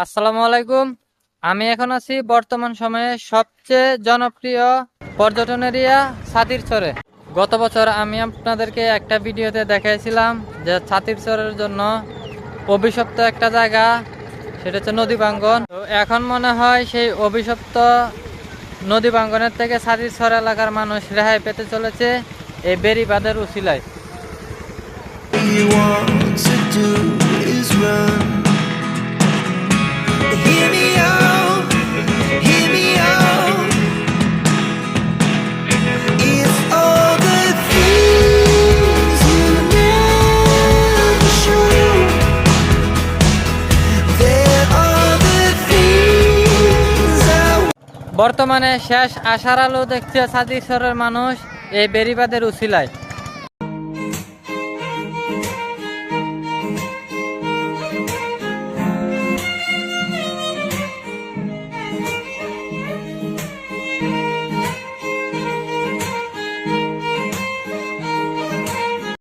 আসসালামু আলাইকুম। আমি এখন আছি বর্তমান সময়ে সবচেয়ে জনপ্রিয় পর্যটন এরিয়া ছাতিরচরে। গত বছর আমি আপনাদেরকে একটা ভিডিওতে দেখাইছিলাম যে ছাতিরচরের জন্য অভিশপ্ত একটা জায়গা, সেটা হচ্ছে নদী ভাঙ্গন। তো এখন মনে হয় সেই অভিশপ্ত নদী ভাঙ্গনের থেকে ছাতিরচর এলাকার মানুষ রেহাই পেতে চলেছে এই বেড়িবাঁধের উছিলায়। বর্তমানে শেষ আশার আলো দেখছে ছাতিরচরের মানুষ এই বেড়িবাঁধের উছিলায়।